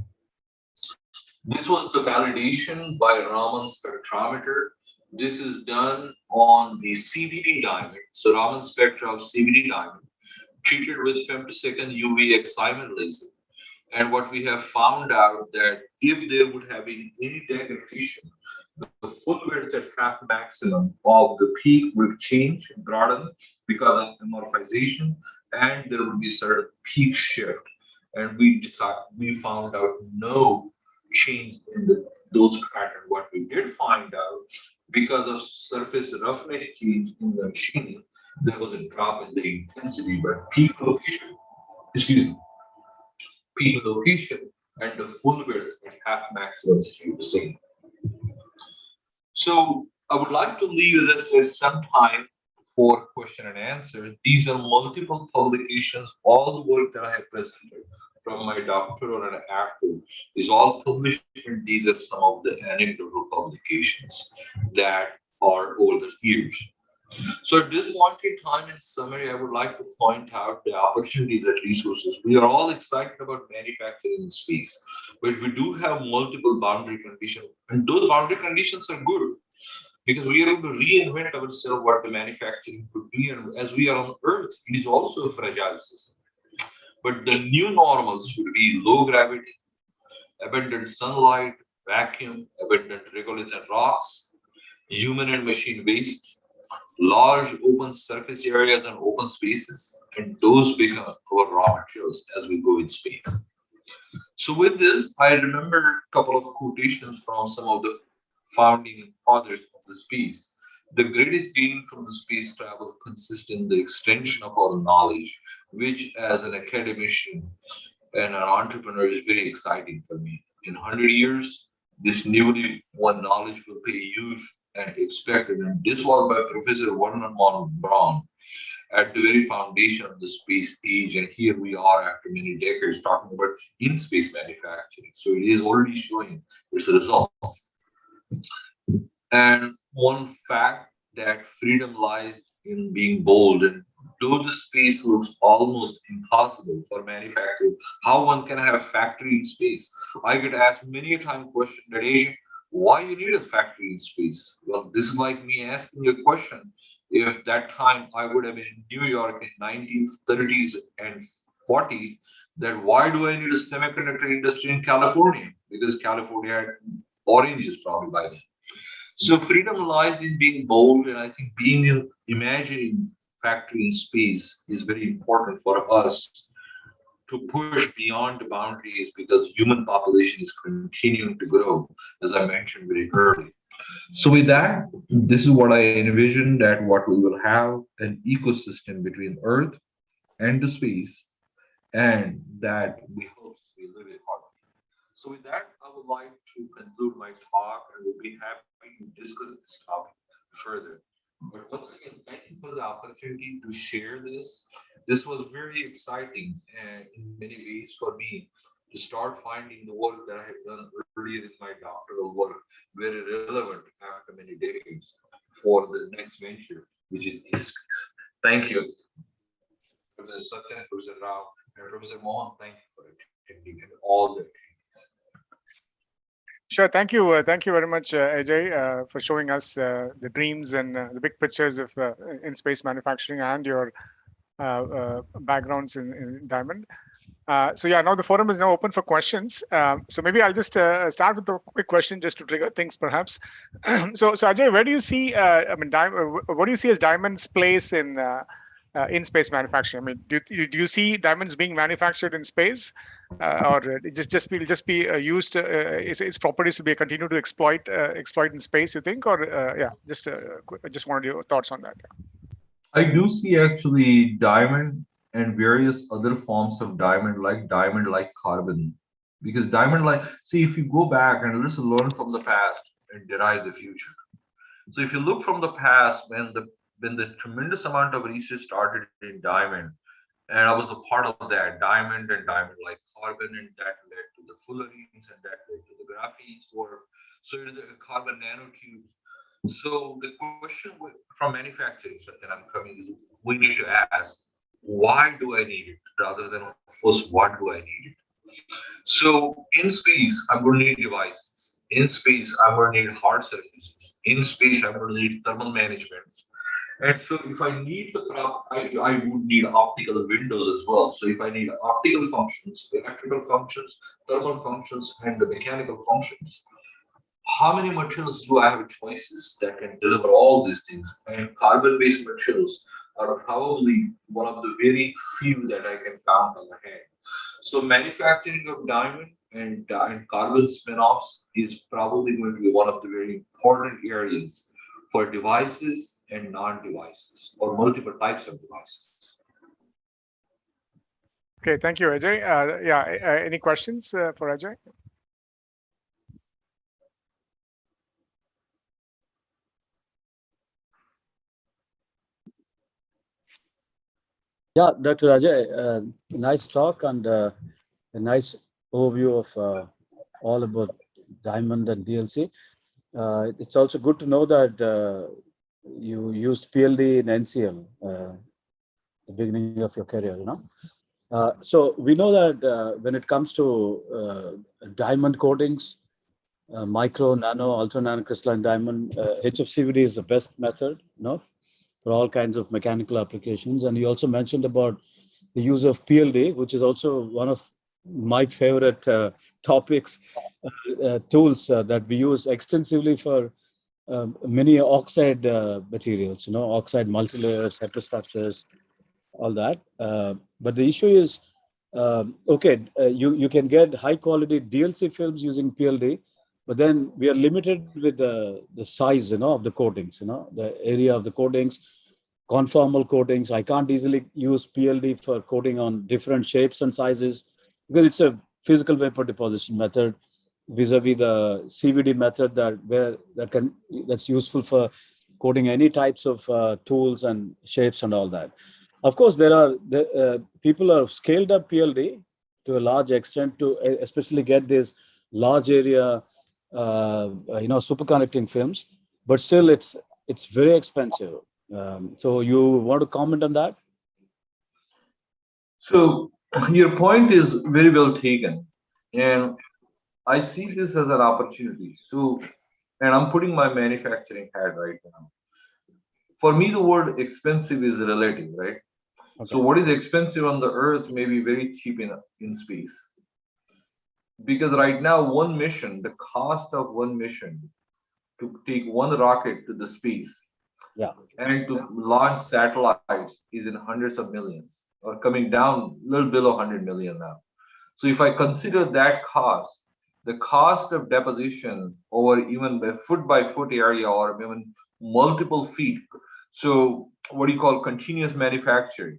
This was the validation by Raman spectrometer. This is done on the CVD diamond. So Raman spectra of CVD diamond treated with femtosecond UV excitement laser. And what we have found out that if there would have been any degradation, the full width at half maximum of the peak would change, broaden because of amorphization, and there would be certain peak shift. And we found out no change in those patterns. What we did find out, because of surface roughness change in the machining, there was a drop in the intensity, but peak location, peak location and the full width at half maximum stay the same. So I would like to leave, as I said, some time for question and answer. These are multiple publications. All the work that I have presented from my doctoral and after is all published, and these are some of the anecdotal publications that are over the years. So at this point in time, in summary, I would like to point out the opportunities and resources. We are all excited about manufacturing in space, but we do have multiple boundary conditions, and those boundary conditions are good because we are able to reinvent ourselves what the manufacturing could be. And as we are on Earth, it is also a fragile system. But the new normals should be low gravity, abundant sunlight, vacuum, abundant regolith and rocks, human and machine waste, large open surface areas and open spaces, and those become our raw materials as we go in space. So with this, I remember a couple of quotations from some of the founding fathers of the space. The greatest gain from the space travel consists in the extension of our knowledge, which as an academician and an entrepreneur is very exciting for me. In 100 years, this newly won knowledge will pay huge and expected. And this was by Professor Vernon Brown at the very foundation of the space age. And here we are after many decades talking about in-space manufacturing. So it is already showing its results. And one fact that freedom lies in being bold. And though the space looks almost impossible for manufacturing, how one can have a factory in space? I get asked many a time question that Asian, why you need a factory in space? Well, this is like me asking a question. If that time I would have been in New York in 1930s and 40s, then why do I need a semiconductor industry in California? Because California had oranges probably by then. So freedom lies in being bold, and I think being in imagining factory in space is very important for us to push beyond the boundaries because human population is continuing to grow, as I mentioned very early. So with that, this is what I envision that what we will have an ecosystem between Earth and the space, and that we hope we live in harmony. So with that, I would like to conclude my talk and will be happy to discuss this topic further. But once again, thank you for the opportunity to share this. This was very exciting and in many ways for me to start finding the work that I have done earlier in my doctoral work very relevant after many decades for the next venture, which is in space. Thank you. Professor Satya, Professor Rao, and Professor Mohan, thank you for attending and all the attendees. Sure. Thank you very much, Ajay, for showing us the dreams and the big pictures of in space manufacturing and your backgrounds in Diamond. So yeah, now the forum is now open for questions. So maybe I'll just start with a quick question just to trigger things, perhaps. So Ajay, where do you see? What do you see as Diamond's place in space manufacturing? I mean, do you see diamonds being manufactured in space, or it just be used? Its properties to be continue to exploit in space? You think, or yeah, just wanted your thoughts on that. I do see actually diamond and various other forms of diamond like carbon, because diamond like, see, if you go back and let's learn from the past and derive the future. So if you look from the past, when the tremendous amount of research started in diamond, and I was a part of that diamond and diamond like carbon, and that led to the fullerenes, and that led to the graphenes, or so it is a carbon nanotubes. So the question from manufacturing that I'm coming is, we need to ask, why do I need it, rather than first what do I need it. So in space, I'm going to need devices. In space, I'm going to need hard surfaces. In space, I'm going to need thermal management. And so if I need I would need optical windows as well. So if I need optical functions, electrical functions, thermal functions, and the mechanical functions, how many materials do I have choices that can deliver all these things? And carbon-based materials are probably one of the very few that I can count on the hand. So manufacturing of diamond and carbon spin-offs is probably going to be one of the very important areas for devices and non-devices, or multiple types of devices. Okay, thank you, Ajay. Any questions for Ajay? Yeah, Dr. Ajay, nice talk and a nice overview of all about Diamond and DLC. It's also good to know that you used PLD in NCL the beginning of your career, you know. So we know that when it comes to diamond coatings, micro, nano, ultra nanocrystalline diamond. HFCVD is the best method, for all kinds of mechanical applications. And you also mentioned about the use of PLD, which is also one of my favorite topics, tools that we use extensively for many oxide materials, oxide multilayers, heterostructures, all that. But the issue is, you can get high quality DLC films using PLD, but then we are limited with the size, of the coatings, the area of the coatings, conformal coatings. I can't easily use PLD for coating on different shapes and sizes because it's a physical vapor deposition method vis-a-vis the CVD method that's useful for coating any types of tools and shapes and all that. Of course, people have scaled up PLD to a large extent to especially get this large area, superconducting films, but still it's very expensive. So you want to comment on that? So your point is very well taken, and I see this as an opportunity. So, and I'm putting my manufacturing hat right now. For me, the word expensive is relative, right? Okay. So what is expensive on the earth may be very cheap in space. Because right now, one mission, the cost of one mission to take one rocket to the space and to launch satellites is in hundreds of millions or coming down a little below 100 million now. So if I consider that cost, the cost of deposition over even a foot by foot area or even multiple feet. So what do you call continuous manufacturing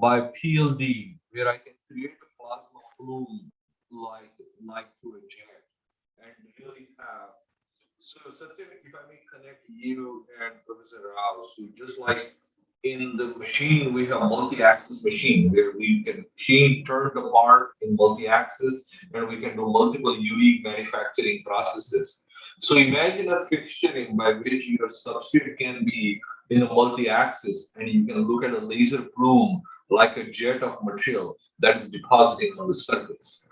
by PLD, where I can create a plasma plume like to a jet and really have. So Satya, if I may connect you and Professor Rao, so just like in the machine, we have multi-axis machine where we can turn the part in multi-axis and we can do multiple unique manufacturing processes. So imagine a fixturing by which your substrate can be in a multi-axis and you can look at a laser plume like a jet of material that is depositing on the surface.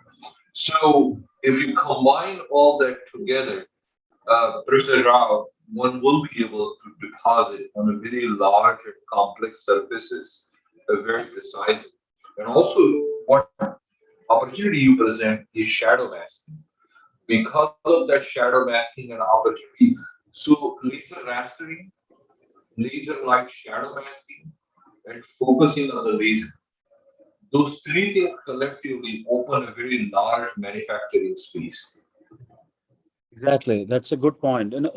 So if you combine all that together, Professor Rao, one will be able to deposit on a very large and complex surfaces very precisely. And also, what opportunity you present is shadow masking. Because of that shadow masking and opportunity, so laser rastering, laser light shadow masking, and focusing on the laser. Those three things collectively open a very large manufacturing space. Exactly. That's a good point. And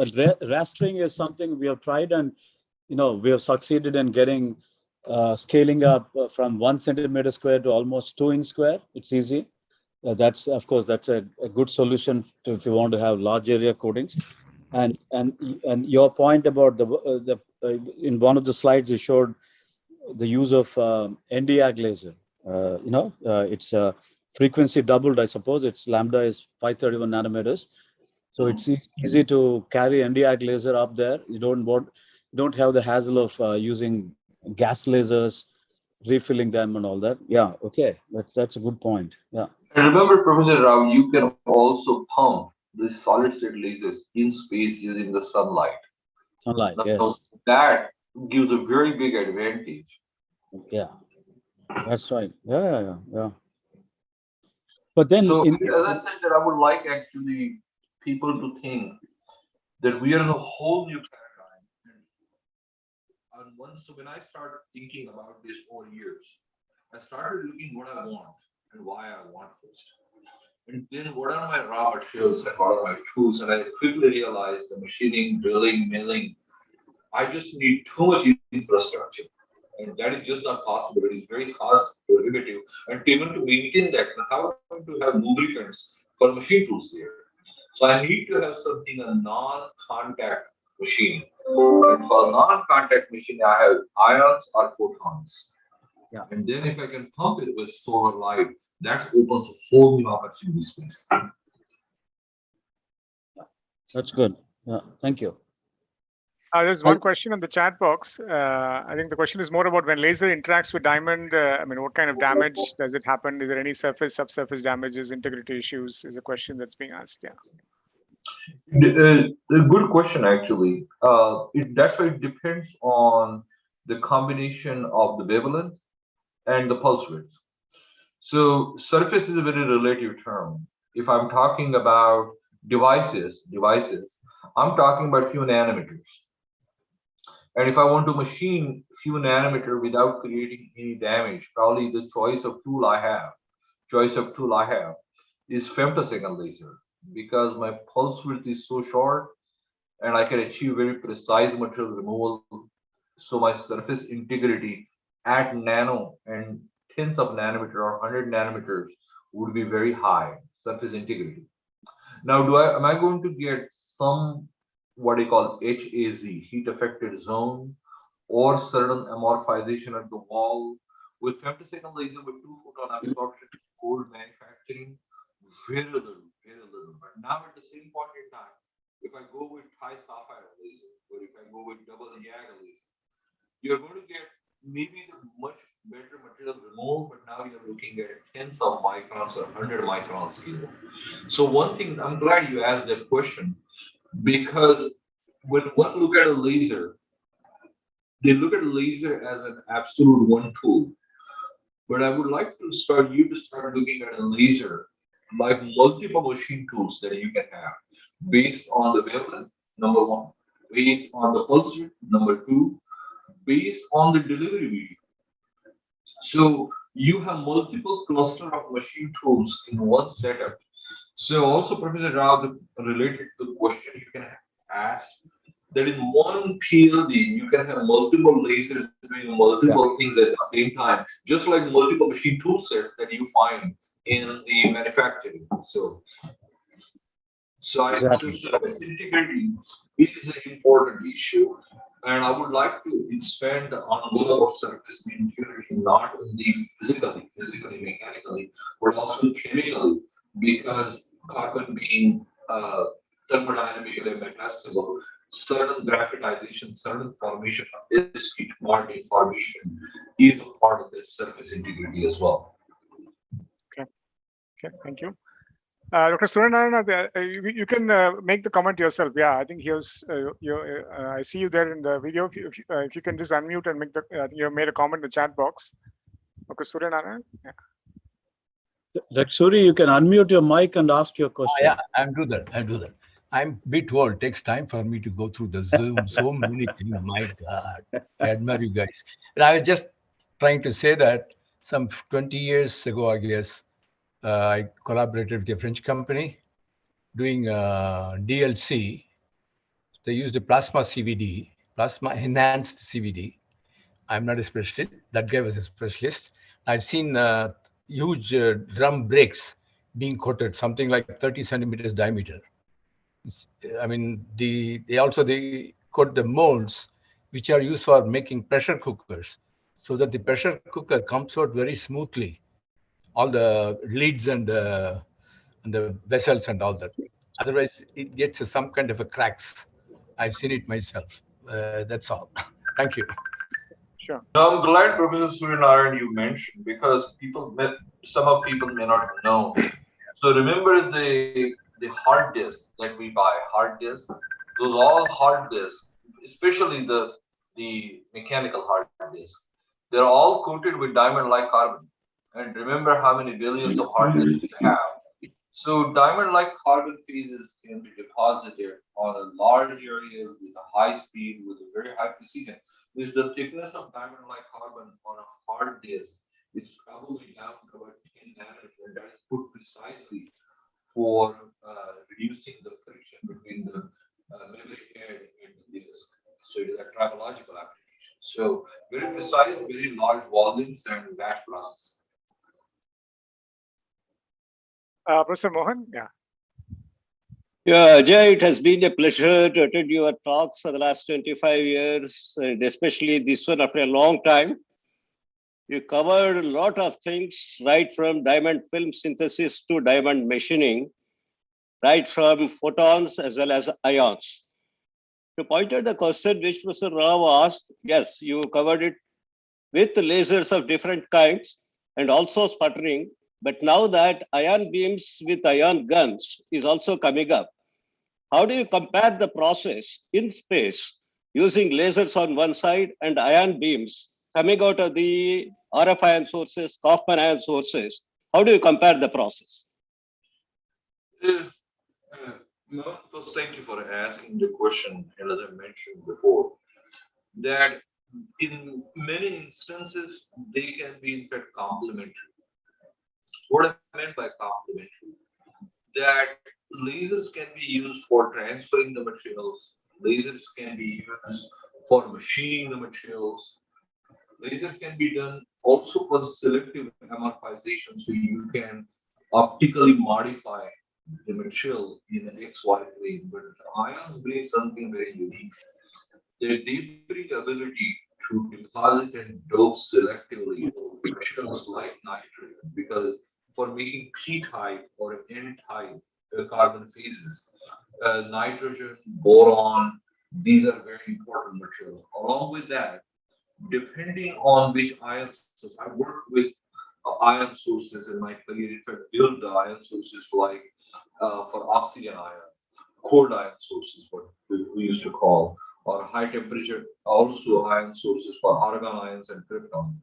rastering is something we have tried, and we have succeeded in getting scaling up from 1 centimeter square to almost 2 inch square. It's easy. That's a good solution if you want to have large area coatings. And your point about the in one of the slides you showed the use of Nd:YAG laser. It's frequency doubled, I suppose. Its lambda is 531 nanometers. So it's easy to carry Nd:YAG laser up there. You don't have the hassle of using gas lasers, refilling them and all that. Yeah, okay. That's a good point. Yeah. And remember, Professor Rao, you can also pump the solid state lasers in space using the sunlight. Sunlight, Now, yes. that gives a very big advantage. Yeah, that's right. Yeah. But then So, as I said, that I would like actually people to think that we are in a whole new paradigm. And once, so when I started thinking about this for years, I started looking what I want and why I want first. And then what are my raw materials and what are my tools? And I quickly realized the machining, drilling, milling, I just need too much infrastructure. And that is just not possible. It is very cost prohibitive. And even to maintain that, how am I going to have lubricants for machine tools there? So I need to have something, a non-contact machine. And for non-contact machine, I have ions or photons. Yeah. And then if I can pump it with solar light, that opens a whole new opportunity space. That's good. Yeah, thank you. There's one question on the chat box. I think the question is more about when laser interacts with diamond. I mean, what kind of damage does it happen? Is there any surface, subsurface damages, integrity issues? Is a question that's being asked. Yeah. A good question, actually. That's why it depends on the combination of the wavelength and the pulse width. So surface is a very relative term. If I'm talking about devices, I'm talking about few nanometers. And if I want to machine few nanometer without creating any damage, probably the choice of tool I have is femtosecond laser, because my pulse width is so short and I can achieve very precise material removal. So my surface integrity at nano and tenths of nanometer or 100 nanometers would be very high surface integrity. Now, am I going to get some what I call HAZ, heat affected zone, or certain amorphization at the wall with femtosecond laser with 2-photon absorption, cold manufacturing? Very little, very little. But now at the same point in time, if I go with high sapphire laser, or if I go with double YAG laser, you're going to get maybe the much better material removal, but now you're looking at tens of microns or 100 micron scale. So one thing, I'm glad you asked that question, because when one look at a laser, they look at a laser as an absolute one tool. But I would like to start looking at a laser like multiple machine tools that you can have based on the wavelength, number one, based on the pulse rate, number two, based on the delivery medium. So you have multiple cluster of machine tools in one setup. So also, Professor Rao, related to the question you can ask, that in one PLD, you can have multiple lasers doing multiple things at the same time, just like multiple machine tool sets that you find in the manufacturing. So surface integrity is an important issue. And I would like to expand on the goal of surface integrity, not only physically, mechanically, but also chemically, because carbon being thermodynamically metastable, certain graphitization, certain formation of this heat bonding formation is a part of the surface integrity as well. Okay, thank you. Dr. Suryanarayana, you can make the comment yourself. Yeah, I think here's I see you there in the video. If you can just unmute and make the you made a comment in the chat box. Dr. Suryanarayana. Yeah. Dr. Suri, you can unmute your mic and ask your question. Yeah, I'll do that. I'm a bit old. It takes time for me to go through the Zoom. So many things. My God, I admire you guys. And I was just trying to say that some 20 years ago, I guess, I collaborated with a French company doing DLC. They used a plasma CVD, plasma enhanced CVD. I'm not a specialist. That guy was a specialist. I've seen huge drum brakes being coated, something like 30 centimeters diameter. I mean, they coat the molds, which are used for making pressure cookers, so that the pressure cooker comes out very smoothly. All the lids and the vessels and all that. Otherwise, it gets some kind of a cracks. I've seen it myself. That's all. Thank you. Sure. Now, I'm glad, Professor Suryanarayan, you mentioned, because some of people may not know. So remember the hard disk that we buy, hard disk. Those all hard disks, especially the mechanical hard disk, they're all coated with diamond-like carbon. And remember how many billions of hard disks you have. So diamond-like carbon phases can be deposited on a large area with a high speed, with a very high precision. This is the thickness of diamond-like carbon on a hard disk. It's probably down to about 10 nanometers, and that is put precisely for reducing the friction between the memory head and the disk. So it is a tribological application. So very precise, very large volumes and batch process. Professor Mohan, yeah. Yeah, Ajay, it has been a pleasure to attend your talks for the last 25 years, and especially this one after a long time. You covered a lot of things, right from diamond film synthesis to diamond machining, right from photons as well as ions. To point out the question which Mr. Rao asked, yes, you covered it with lasers of different kinds and also sputtering. But now that ion beams with ion guns is also coming up, how do you compare the process in space using lasers on one side and ion beams coming out of the RF ion sources, Kaufman ion sources? How do you compare the process? No, first, thank you for asking the question. And as I mentioned before, that in many instances, they can be in fact complementary. What I meant by complementary, that lasers can be used for transferring the materials, lasers can be used for machining the materials, laser can be done also for selective amorphization, so you can optically modify the material in an XY plane. But ions bring something very unique. Their they bring ability to deposit and dope selectively materials like nitrogen, because for making p-type or n-type carbon phases, nitrogen, boron, these are very important materials. Along with that, depending on which ion source, I work with ion sources in my career. In fact, build the ion sources like for oxygen ion, cold ion sources, what we used to call, or high temperature also ion sources for argon ions and krypton.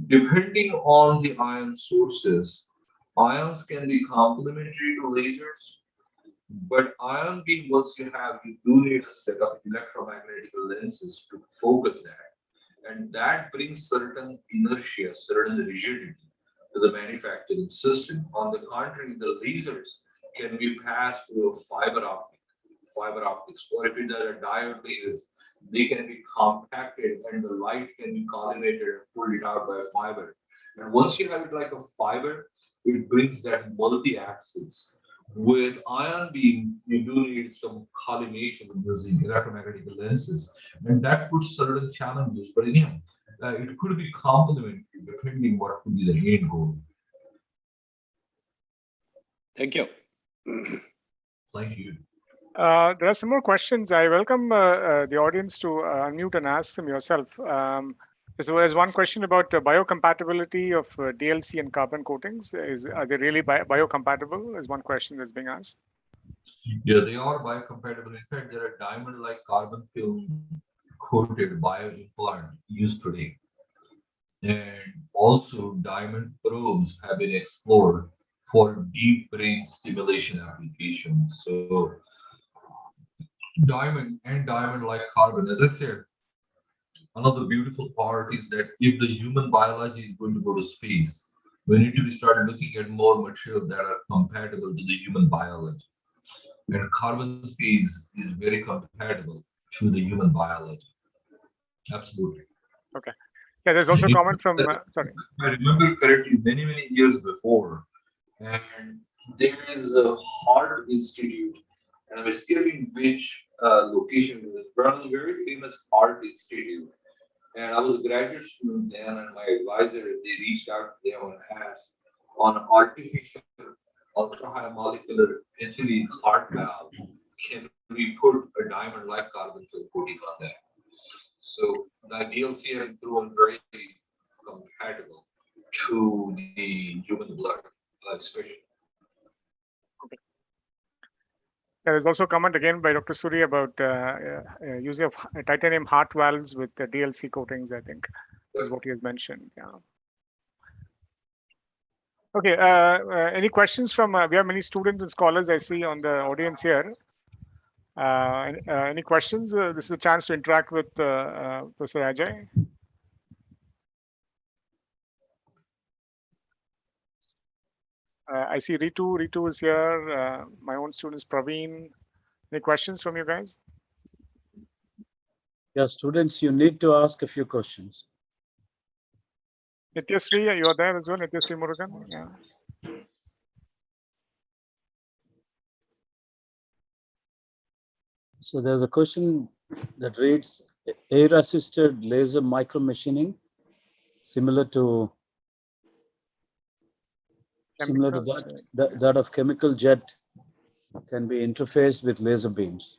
Depending on the ion sources, ions can be complementary to lasers, but ion beam, once you do need a set of electromagnetic lenses to focus that. And that brings certain inertia, certain rigidity to the manufacturing system. On the contrary, the lasers can be passed through a fiber optics, or if it is a diode lasers, they can be compacted and the light can be collimated and pulled it out by a fiber. And once you have it like a fiber, it brings that multi-axis. With ion beam, you do need some collimation using electromagnetic lenses, and that puts certain challenges. But anyhow, it could be complementary depending what could be the end goal. Thank you. Thank you. There are some more questions. I welcome the audience to unmute and ask them yourself. So there's one question about biocompatibility of DLC and carbon coatings. Are they really biocompatible? Is one question that's being asked. Yeah, they are biocompatible. In fact, there are diamond-like carbon film coated bioimplant used today. And also diamond probes have been explored for deep brain stimulation applications. So diamond and diamond-like carbon, as I said, another beautiful part is that if the human biology is going to go to space, we need to be started looking at more materials that are compatible to the human biology. And carbon phase is very compatible to the human biology. Absolutely. Okay. Yeah, there's also a comment from, sorry. I remember correctly, many years before, and there is a Heart Institute, and I'm escaping which location it was, but a very famous Heart Institute. And I was a graduate student then, and my advisor, they reached out to them and asked on artificial ultra-high molecular ethylene heart valve, can we put a diamond-like carbon film coating on that? So the DLC has proven very compatible to the human blood, especially. Okay. There is also a comment again by Dr. Suri about using of titanium heart valves with the DLC coatings, I think, is what he has mentioned. Yeah. Okay, any questions from, we have many students and scholars I see on the audience here. Any questions? This is a chance to interact with Professor Ajay. I see Ritu. Ritu is here. My own student is Praveen. Any questions from you guys? Yeah, students, you need to ask a few questions. Nityasri, you are there as well, Nityasri Murugan? Yeah. So there's a question that reads, air-assisted laser micromachining, similar to that of chemical jet, can be interfaced with laser beams.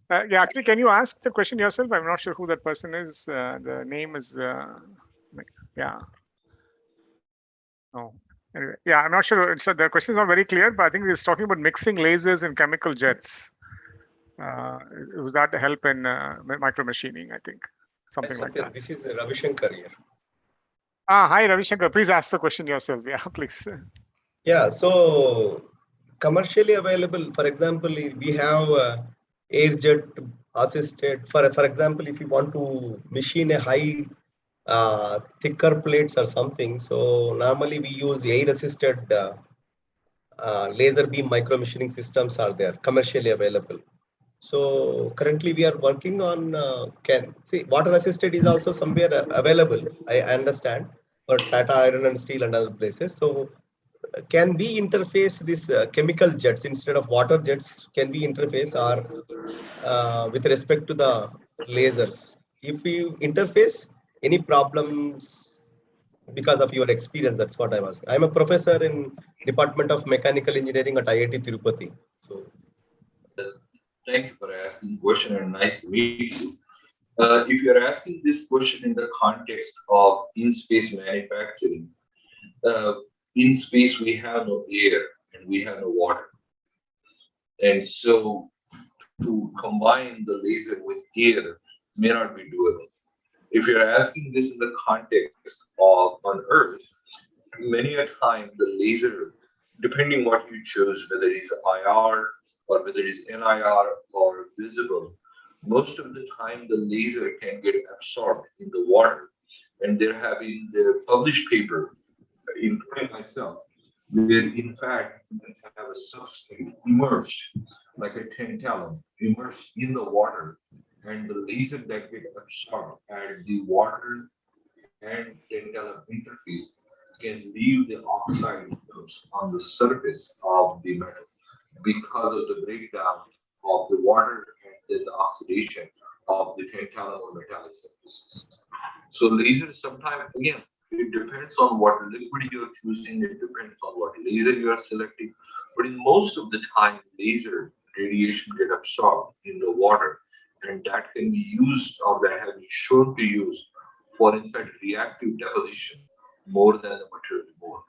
Yeah, actually, can you ask the question yourself? I'm not sure who that person is. The name is, yeah. Oh, anyway, yeah, I'm not sure. So the question is not very clear, but I think he's talking about mixing lasers and chemical jets. Was that to help in micro machining? I think something like that. This is Ravi Shankar here. Hi, Ravi Shankar. Please ask the question yourself. Yeah, please. Yeah, so commercially available, for example, we have air jet assisted. For example, if you want to machine a high thicker plates or something, so normally we use air assisted laser beam micro machining systems are there commercially available. So currently we are working on can see water assisted is also somewhere available. I understand for Tata Iron and Steel and other places. So can we interface this chemical jets instead of water jets? Can we interface or with respect to the lasers? If we interface, any problems because of your experience? That's what I was. I'm a professor in Department of Mechanical Engineering at IIT Tirupati. So Thank you for asking the question and nice to meet you. If you're asking this question in the context of in-space manufacturing, in space we have no air and we have no water. And so to combine the laser with air may not be doable. If you're asking this in the context of on Earth, many a time the laser, depending what you choose, whether it's IR or whether it's NIR or visible, most of the time the laser can get absorbed in the water. And there have been the published paper, including myself, where in fact you can have a substrate immersed, like a tantalum, immersed in the water, and the laser that get absorbed at the water and tantalum interface can leave the oxide films on the surface of the metal because of the breakdown of the water and then the oxidation of the tantalum or metallic surfaces. So lasers sometimes, again, it depends on what liquid you're choosing, it depends on what laser you are selecting, but in most of the time, laser radiation get absorbed in the water, and that can be used or that has been shown to use for, in fact, reactive deposition more than the material removal.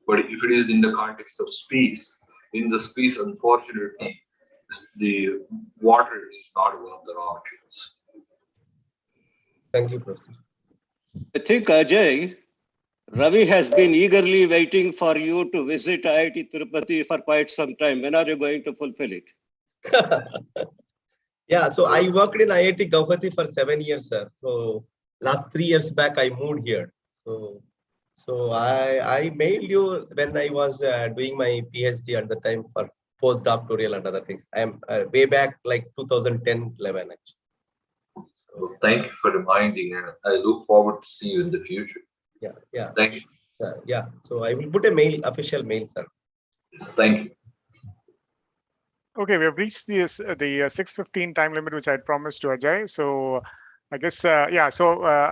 But if it is in the context of space, in the space, unfortunately, the water is not one of the raw materials. thank you, Professor. I think, Ajay, Ravi has been eagerly waiting for you to visit IIT Tirupati for quite some time. When are you going to fulfill it? Yeah, so I worked in IIT Guwahati for 7 years, sir. So last 3 years back, I moved here. So I mailed you when I was doing my PhD at the time for postdoctoral and other things. I am way back like 2010, 11 actually. Well, thank you for reminding, and I look forward to see you in the future. Yeah. Thank you. Yeah. So I will put a mail, official mail, sir. Thank you. Okay, we have reached the 6:15 time limit, which I had promised to Ajay. So I guess, yeah, so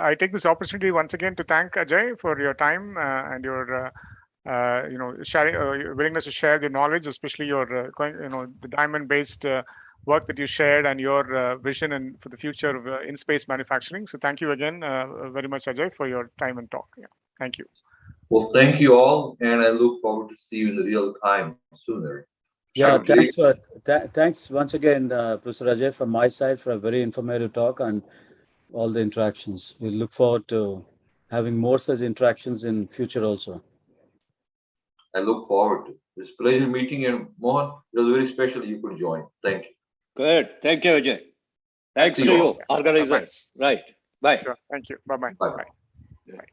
I take this opportunity once again to thank Ajay for your time and your, sharing, your willingness to share the knowledge, especially your, the diamond-based work that you shared and your vision and for the future of in-space manufacturing. So thank you again very much, Ajay, for your time and talk. Yeah, thank you. Well, thank you all, and I look forward to see you in real time sooner. Yeah, thanks. Thanks once again, Professor Ajay, from my side for a very informative talk and all the interactions. We look forward to having more such interactions in future also. I look forward to it. It's a pleasure meeting you, Mohan. It was very special you could join. Thank you. Good. Thank you, Ajay. Thanks See to you you, all. organizers. Right. Bye. Sure. Thank you. Bye-bye. Bye. Bye. Bye.